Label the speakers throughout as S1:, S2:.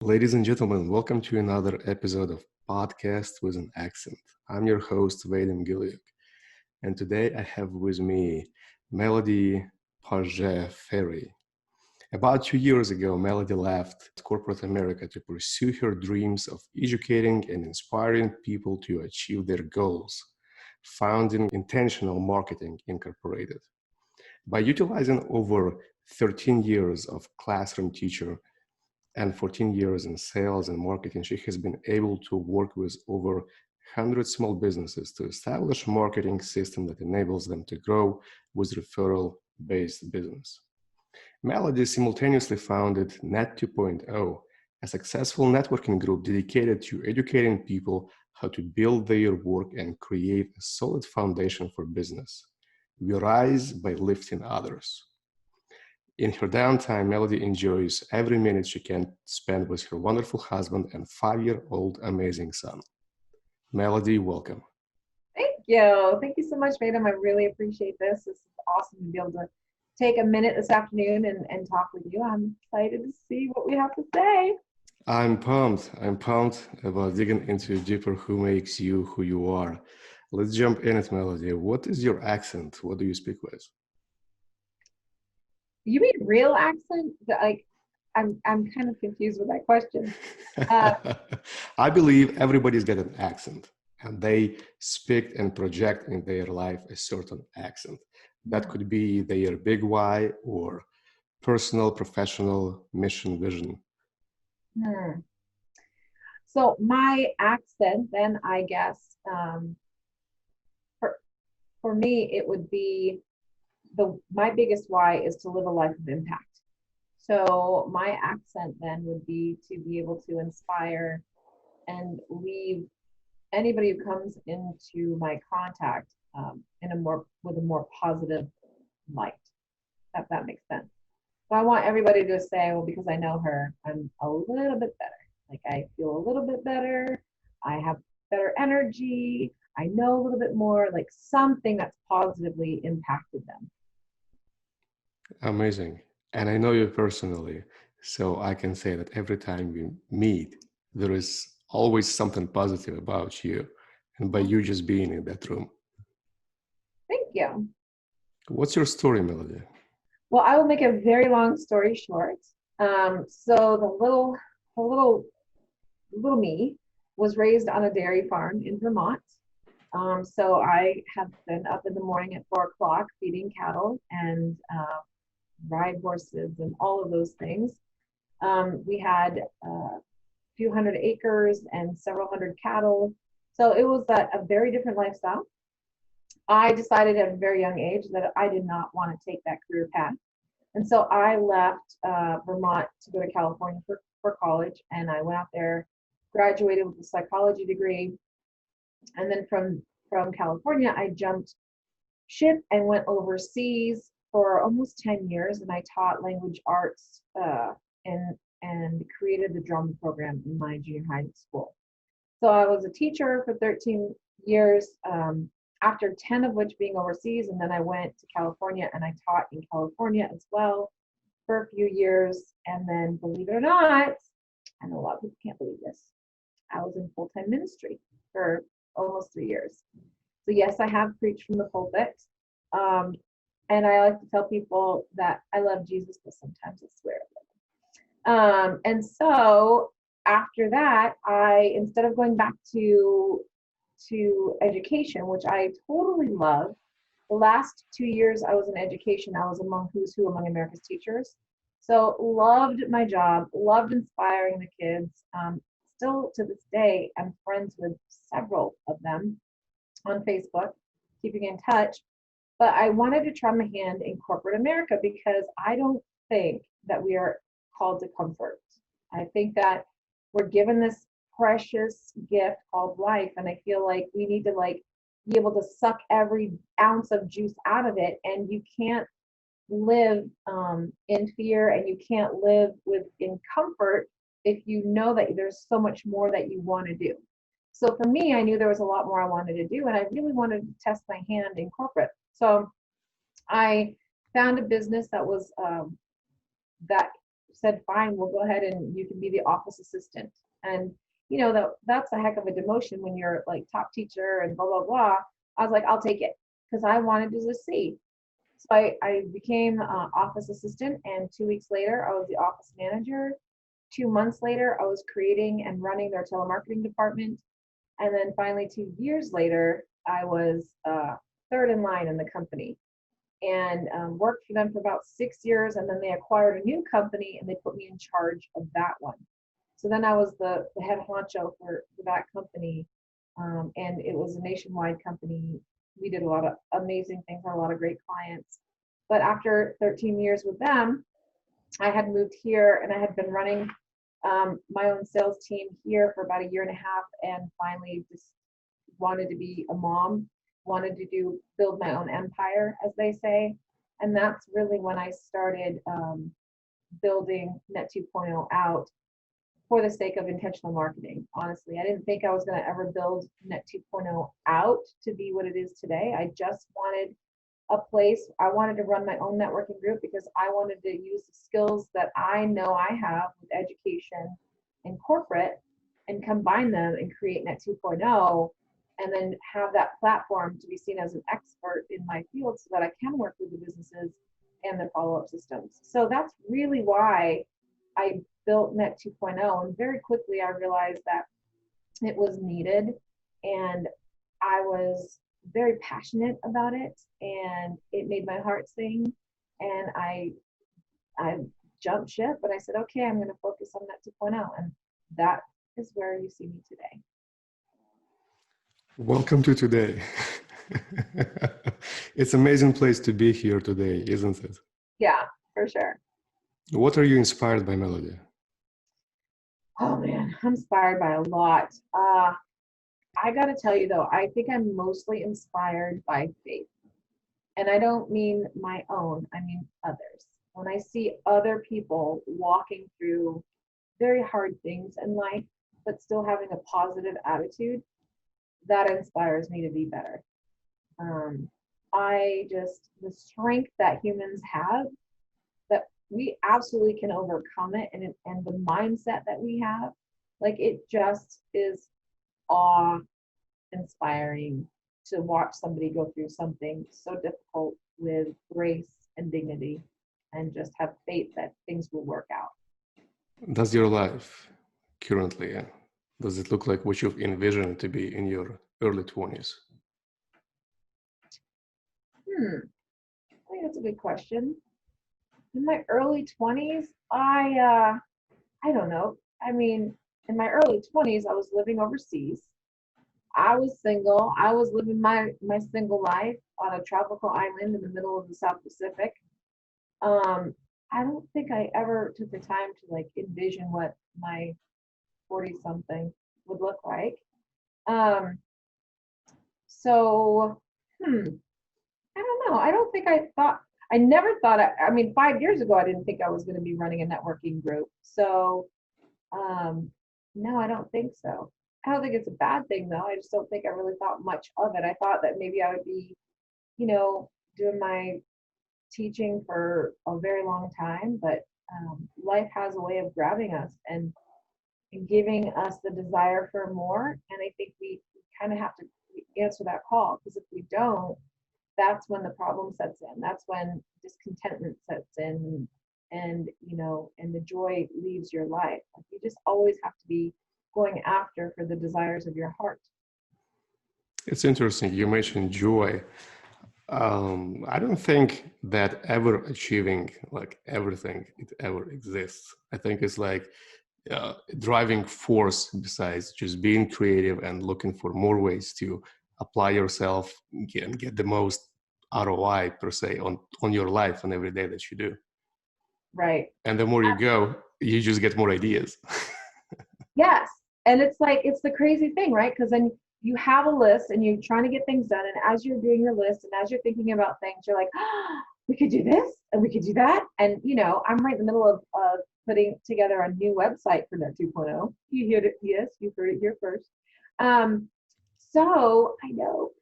S1: Ladies and gentlemen, welcome to another episode of Podcast with an Accent. I'm your host, Vadim Gilyuk, and today I have with me Melody Page-Ferry. About 2 years ago, Melody left corporate America to pursue her dreams of educating and inspiring people to achieve their goals, founding Intentional Marketing Incorporated. By utilizing over 13 years of classroom teacher and 14 years in sales and marketing, she has been able to work with over 100 small businesses to establish a marketing system that enables them to grow with referral-based business. Melody simultaneously founded Net 2.0, a successful networking group dedicated to educating people how to build their work and create a solid foundation for business. We rise by lifting others. In her downtime, Melody enjoys every minute she can spend with her wonderful husband and 5-year-old amazing son. Melody, welcome.
S2: Thank you. Thank you so much, Vadim. I really appreciate this. This is awesome to be able to take a minute this afternoon and talk with you. I'm excited to see what we have to say.
S1: I'm pumped. I'm pumped about digging into deeper who makes you who you are. Let's jump in it, Melody. What is your accent? What do you speak with?
S2: You mean real accent? I'm kind of confused with that question.
S1: I believe everybody's got an accent and they speak and project in their life a certain accent. That could be their big why or personal, professional, mission, vision.
S2: Hmm. So my accent, then I guess, for for me, it would be my biggest why is to live a life of impact. So my accent then would be to be able to inspire and leave anybody who comes into my contact in a more with a more positive light. If that makes sense. So I want everybody to say, well, because I know her, I'm a little bit better. Like I feel a little bit better. I have better energy. I know a little bit more, like something that's positively impacted them.
S1: Amazing. And I know you personally, so I can say that every time we meet, there is always something positive about you and by you just being in that room.
S2: Thank you.
S1: What's your story, Melody?
S2: Well, I will make a very long story short. So the little me was raised on a dairy farm in Vermont. So I have been up in the morning at 4 o'clock feeding cattle and ride horses and all of those things. We had a few hundred acres and several hundred cattle. So it was a very different lifestyle. I decided at a very young age that I did not want to take that career path. And so I left Vermont to go to California for college. And I went out there, graduated with a psychology degree. And then from California, I jumped ship and went overseas for almost 10 years. And I taught language arts and created the drama program in my junior high school. So I was a teacher for 13 years. After 10 of which being overseas, and then I went to California and I taught in California as well for a few years. And then, believe it or not, I know a lot of people can't believe this, I was in full-time ministry for almost 3 years. So yes, I have preached from the pulpit. And I like to tell people that I love Jesus, but sometimes I swear. And so after that, instead of going back to education, which I totally love. The last 2 years I was in education, I was among who's who among America's teachers. So loved my job, loved inspiring the kids. Still to this day, I'm friends with several of them on Facebook, keeping in touch. But I wanted to try my hand in corporate America because I don't think that we are called to comfort. I think that we're given this precious gift called life, and I feel like we need to be able to suck every ounce of juice out of it, and you can't live in fear and you can't live in comfort if you know that there's so much more that you want to do. So for me, I knew there was a lot more I wanted to do, and I really wanted to test my hand in corporate. So I found a business that said, fine, we'll go ahead and you can be the office assistant. And, that's a heck of a demotion when you're like top teacher and blah, blah, blah. I was like, I'll take it because I wanted to just see. So I became office assistant, and 2 weeks later, I was the office manager. 2 months later, I was creating and running their telemarketing department. And then finally, 2 years later, I was third in line in the company, and worked for them for about 6 years. And then they acquired a new company and they put me in charge of that one. So then I was the head honcho for that company. And it was a nationwide company. We did a lot of amazing things, had a lot of great clients. But after 13 years with them, I had moved here and I had been running my own sales team here for about a year and a half, and finally just wanted to be a mom, wanted to build my own empire, as they say. And that's really when I started building Net 2.0 out for the sake of intentional marketing. Honestly, I didn't think I was going to ever build Net 2.0 out to be what it is today. I just wanted a place. I wanted to run my own networking group because I wanted to use the skills that I know I have with education and corporate and combine them and create Net 2.0, and then have that platform to be seen as an expert in my field so that I can work with the businesses and their follow-up systems. So that's really why I built Net 2.0. And very quickly I realized that it was needed, and I was very passionate about it, and it made my heart sing. And I jumped ship, but I said, okay, I'm going to focus on Net 2.0. And that is where you see me today.
S1: Welcome to today. It's an amazing place to be here today, isn't it?
S2: Yeah, for sure.
S1: What are you inspired by, Melody?
S2: Oh man, I'm inspired by a lot. I got to tell you though, I think I'm mostly inspired by faith. And I don't mean my own, I mean others. When I see other people walking through very hard things in life, but still having a positive attitude, that inspires me to be better. The strength that humans have, that we absolutely can overcome it, and the mindset that we have, like, it just is awe-inspiring to watch somebody go through something so difficult with grace and dignity, and just have faith that things will work out.
S1: Does your life currently, does it look like what you've envisioned to be in your early 20s?
S2: I think that's a good question. In my early 20s, I don't know. I mean, in my early 20s, I was living overseas. I was single. I was living my single life on a tropical island in the middle of the South Pacific. I don't think I ever took the time to like envision what my 40-something would look like. So, I don't know. I don't think I never thought, I mean, 5 years ago, I didn't think I was going to be running a networking group. So, no, I don't think so. I don't think it's a bad thing though. I just don't think I really thought much of it. I thought that maybe I would be, doing my teaching for a very long time, but life has a way of grabbing us and giving us the desire for more. And I think we kind of have to answer that call, because if we don't, that's when the problem sets in. That's when discontentment sets in, and the joy leaves your life. Like, you just always have to be going after for the desires of your heart.
S1: It's interesting. You mentioned joy. I don't think that ever achieving like everything it ever exists. I think it's like driving force besides just being creative and looking for more ways to apply yourself and get the most ROI per se on your life and every day that you do.
S2: Right.
S1: And the more you go, you just get more ideas.
S2: Yes. And it's the crazy thing, right? Because then you have a list and you're trying to get things done. And as you're doing your list and as you're thinking about things, you're like, we could do this and we could do that. And, I'm right in the middle of putting together a new website for Net 2.0. You heard it. Yes, you heard it here first. So I know.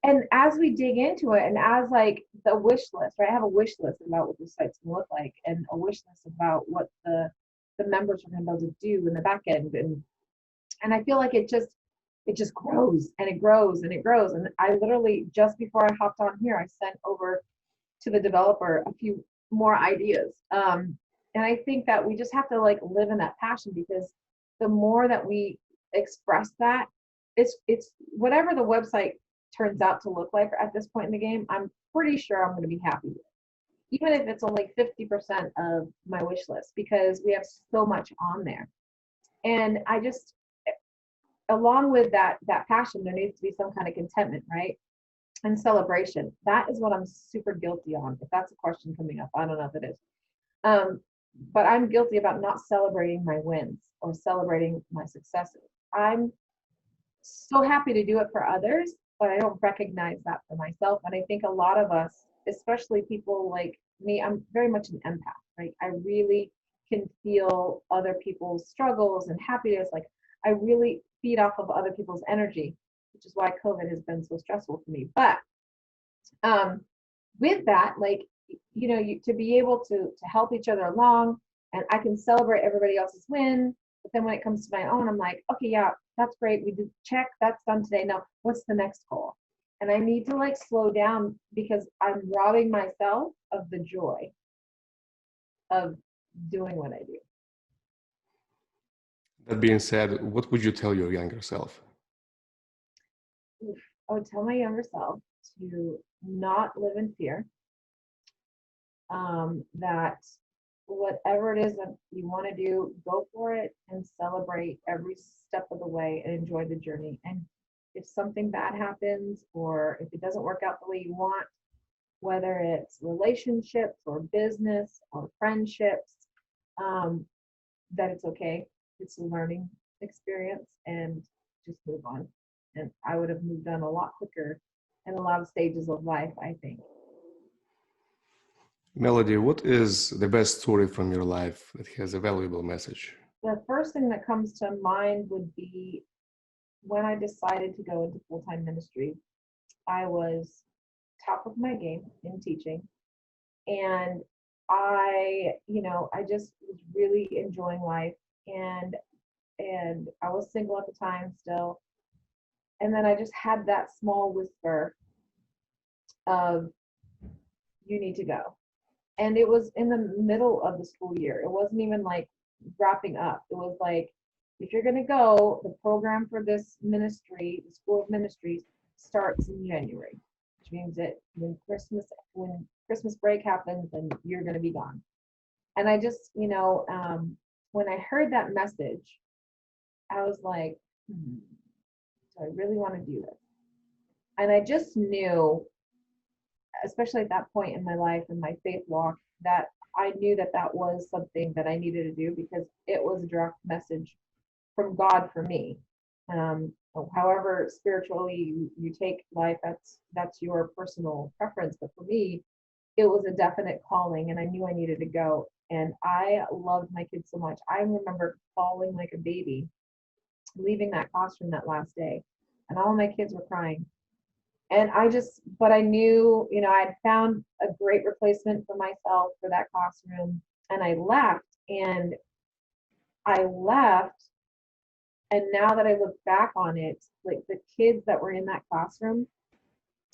S2: And as we dig into it, and as like the wish list, right? I have a wish list about what the site's gonna look like, and a wish list about what the members are gonna be able to do in the back end, and I feel like it just grows and it grows and it grows. And I literally just before I hopped on here, I sent over to the developer a few more ideas. And I think that we just have to like live in that passion, because the more that we express that, it's whatever the website turns out to look like at this point in the game, I'm pretty sure I'm going to be happy with it. Even if it's only 50% of my wish list, because we have so much on there. And I just, along with that passion, there needs to be some kind of contentment, right? And celebration. That is what I'm super guilty on. If that's a question coming up, I don't know if it is. Um, but I'm guilty about not celebrating my wins or celebrating my successes. I'm so happy to do it for others, but I don't recognize that for myself. And I think a lot of us, especially people like me, I'm very much an empath, right? I really can feel other people's struggles and happiness. Like I really feed off of other people's energy, which is why COVID has been so stressful for me. But um, with that, like, to be able to help each other along, and I can celebrate everybody else's win. But then when it comes to my own, I'm like, okay, yeah, that's great. We did check, that's done today. Now, what's the next goal? And I need to like slow down, because I'm robbing myself of the joy of doing what I do.
S1: That being said, what would you tell your younger self?
S2: I would tell my younger self to not live in fear, that whatever it is that you want to do, go for it and celebrate every step of the way and enjoy the journey. And if something bad happens, or if it doesn't work out the way you want, whether it's relationships or business or friendships, um, that it's okay. It's a learning experience, and just move on. And I would have moved on a lot quicker in a lot of stages of life, I think.
S1: Melody, what is the best story from your life that has a valuable message?
S2: The first thing that comes to mind would be when I decided to go into full-time ministry. I was top of my game in teaching, and I just was really enjoying life, and I was single at the time still. And then I just had that small whisper of, you need to go. And it was in the middle of the school year. It wasn't even like wrapping up. It was like, if you're going to go, the program for this ministry, the School of Ministries, starts in January, which means that when Christmas break happens, then you're going to be gone. And I just, when I heard that message, I was like, do I really want to do this? And I just knew, especially at that point in my life and my faith walk, that I knew that that was something that I needed to do, because it was a direct message from God for me. However spiritually you take life, that's your personal preference. But for me, it was a definite calling, and I knew I needed to go. And I loved my kids so much. I remember falling like a baby, leaving that classroom that last day, and all my kids were crying. And but I knew, I'd found a great replacement for myself for that classroom. And I left. And now that I look back on it, like the kids that were in that classroom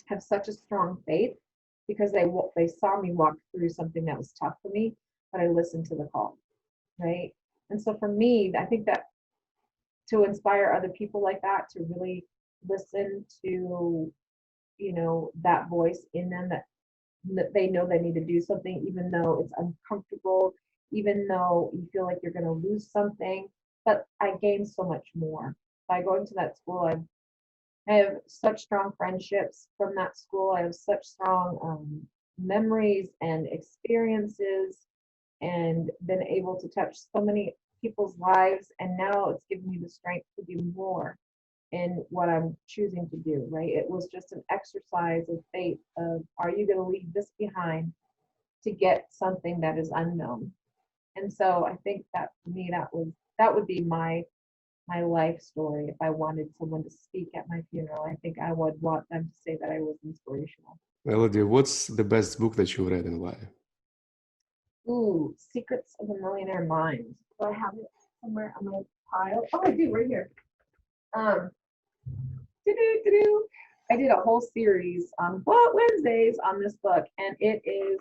S2: have such a strong faith, because they saw me walk through something that was tough for me, but I listened to the call, right? And so for me, I think that to inspire other people like that, to really listen to, that voice in them, that they know they need to do something, even though it's uncomfortable, even though you feel like you're going to lose something. But I gained so much more by going to that school. I have such strong friendships from that school. I have such strong memories and experiences, and been able to touch so many people's lives. And now it's given me the strength to do more in what I'm choosing to do, right? It was just an exercise of faith of, are you going to leave this behind to get something that is unknown? And so I think that for me, that would be my my life story. If I wanted someone to speak at my funeral, I think I would want them to say that I was inspirational.
S1: Melody, what's the best book that you've read and why?
S2: Ooh, Secrets of a Millionaire Mind. Do I have it somewhere on my pile? Oh, I do, right here. Um, doo-doo-doo-doo. I did a whole series on What Wednesdays on this book, and it is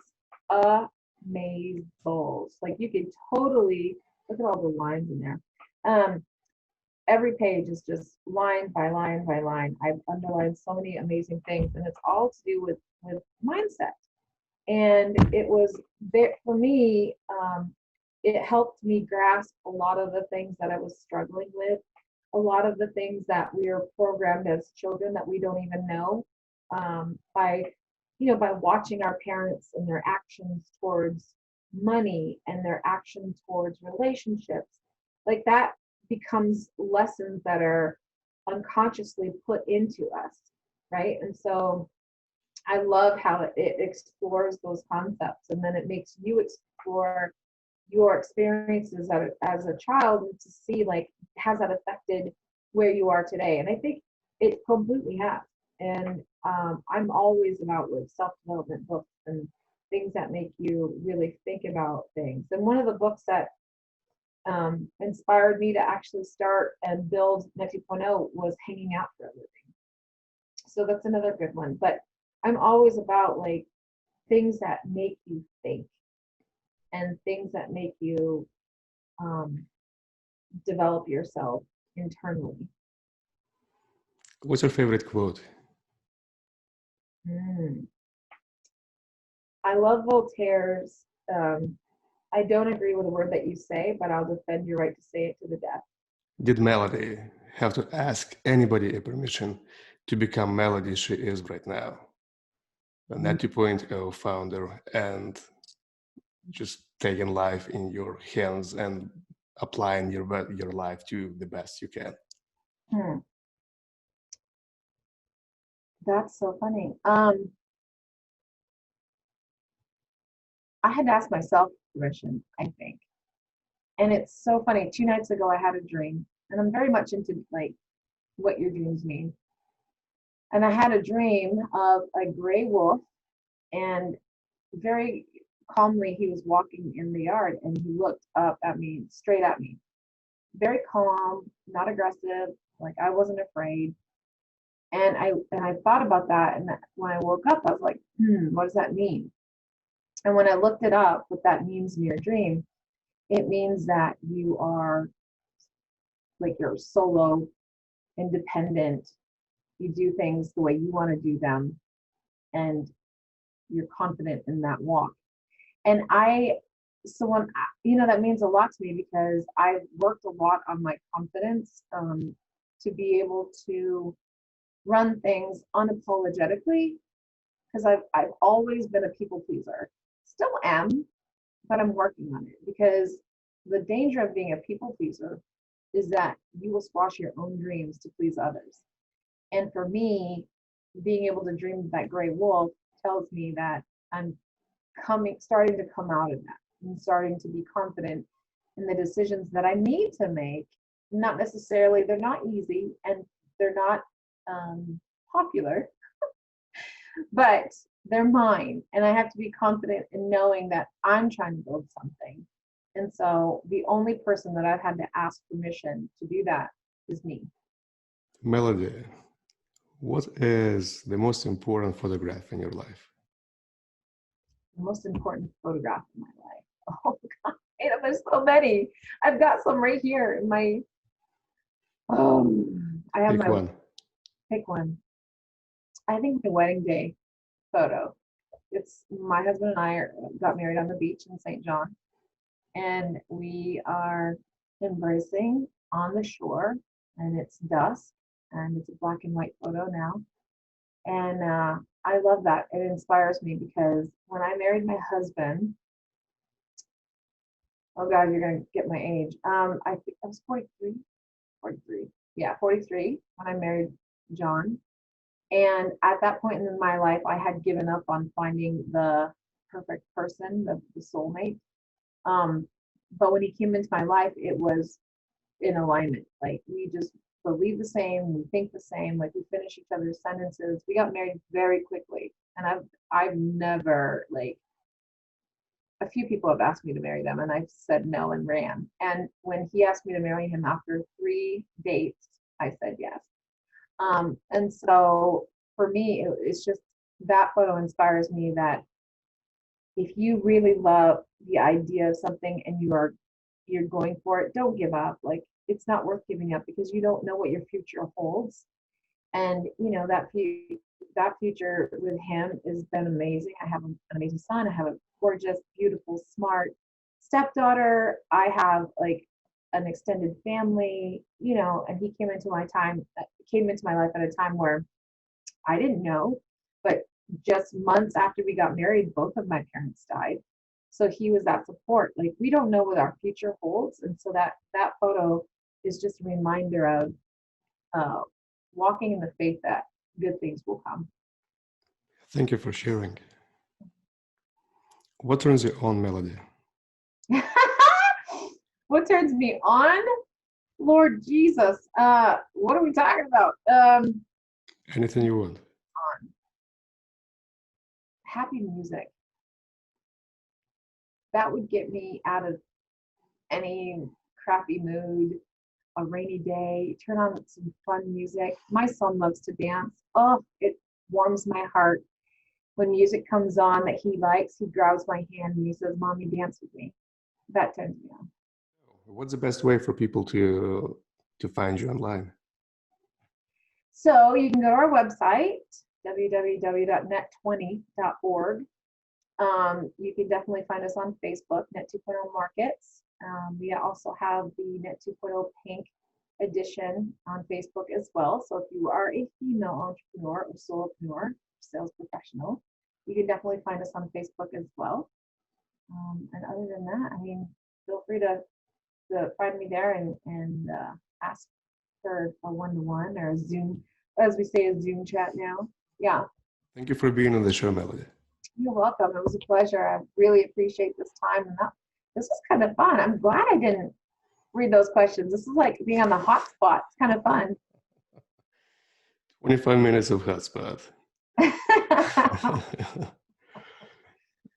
S2: amazing. Like you could totally look at all the lines in there. Every page is just line by line by line. I've underlined so many amazing things, and it's all to do with mindset. And it was there for me. It helped me grasp a lot of the things that I was struggling with, a lot of the things that we are programmed as children that we don't even know, by by watching our parents and their actions towards money and their action towards relationships, like that becomes lessons that are unconsciously put into us, right? And so I love how it explores those concepts, and then it makes you explore your experiences as a child, and to see, like, has that affected where you are today? And I think it completely has. And I'm always about with self-development books and things that make you really think about things. And one of the books that inspired me to actually start and build Net 2.0 was Hanging Out for a Living. So that's another good one. But I'm always about like things that make you think and things that make you um, develop yourself internally.
S1: What's your favorite quote?
S2: I love Voltaire's. I don't agree with a word that you say, but I'll defend your right to say it to the death.
S1: Did Melody have to ask anybody a permission to become Melody she is right now? The Net 2.0 founder, and just taking life in your hands and applying your life to the best you can.
S2: That's so funny. I had to ask myself permission, I think. And it's so funny. 2 nights ago, I had a dream, and I'm very much into like what your dreams mean. And I had a dream of a gray wolf, and very calmly, he was walking in the yard, and he looked up at me, straight at me, very calm, not aggressive, like I wasn't afraid. And I thought about that, and when I woke up, I was like, what does that mean? And when I looked it up, what that means in your dream, it means that you are like you're solo, independent. You do things the way you want to do them, and you're confident in that walk. And so when that means a lot to me, because I've worked a lot on my confidence, to be able to run things unapologetically, because I've always been a people pleaser, still am, but I'm working on it, because the danger of being a people pleaser is that you will squash your own dreams to please others. And for me, being able to dream that gray wolf tells me that I'm starting to come out of that and starting to be confident in the decisions that I need to make. Not necessarily, they're not easy and they're not popular, but they're mine. And I have to be confident in knowing that I'm trying to build something. And so the only person that I've had to ask permission to do that is me.
S1: Melody, what is the most important photograph in your life?
S2: The most important photograph in my life. Oh God, there's so many. I've got some right here in my. I have
S1: Pick one.
S2: Pick one. I think the wedding day photo. It's my husband and I got married on the beach in St. John, and we are embracing on the shore, and it's dusk, and it's a black and white photo now. And I love that. It inspires me, because when I married my husband, oh God, you're going to get my age. I think I was 43. Yeah, 43 when I married John. And at that point in my life, I had given up on finding the perfect person, the soulmate. But when he came into my life, it was in alignment. Like we just believe the same, we think the same, like we finish each other's sentences. We got married very quickly. And I've never like a few people have asked me to marry them and I've said no and ran. And when he asked me to marry him after 3 dates, I said yes. And so for me, it's just that photo inspires me that if you really love the idea of something and you're going for it, don't give up. Like it's not worth giving up because you don't know what your future holds. And that future with him has been amazing. I have an amazing son. I have a gorgeous, beautiful, smart stepdaughter. I have like an extended family, and he came into my life at a time where I didn't know, but just months after we got married, both of my parents died. So he was that support. Like we don't know what our future holds, and so that photo is just a reminder of walking in the faith that good things will come.
S1: Thank you for sharing. What turns you on, Melody?
S2: What turns me on? Lord Jesus. What are we talking about?
S1: Anything you want.
S2: Happy music. That would get me out of any crappy mood, a rainy day, turn on some fun music. My son loves to dance. Oh, it warms my heart. When music comes on that he likes, he grabs my hand and he says, Mommy, dance with me. That turns me on.
S1: What's the best way for people to find you online?
S2: So you can go to our website, www.net20.org. You can definitely find us on Facebook, Net 2.0 Markets. We also have the Net 2.0 Pink edition on Facebook as well. So if you are a female entrepreneur or solopreneur, sales professional, you can definitely find us on Facebook as well. And other than that, I mean, feel free to find me there and ask for a one-to-one or a Zoom, as we say, a Zoom chat now. Yeah.
S1: Thank you for being on the show, Melody.
S2: You're welcome. It was a pleasure. I really appreciate this time. And this was kind of fun. I'm glad I didn't read those questions. This is like being on the hot spot. It's kind of fun.
S1: 25 minutes of hotspot.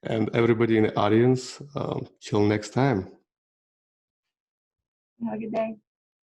S1: And everybody in the audience, till next time.
S2: Have a good day.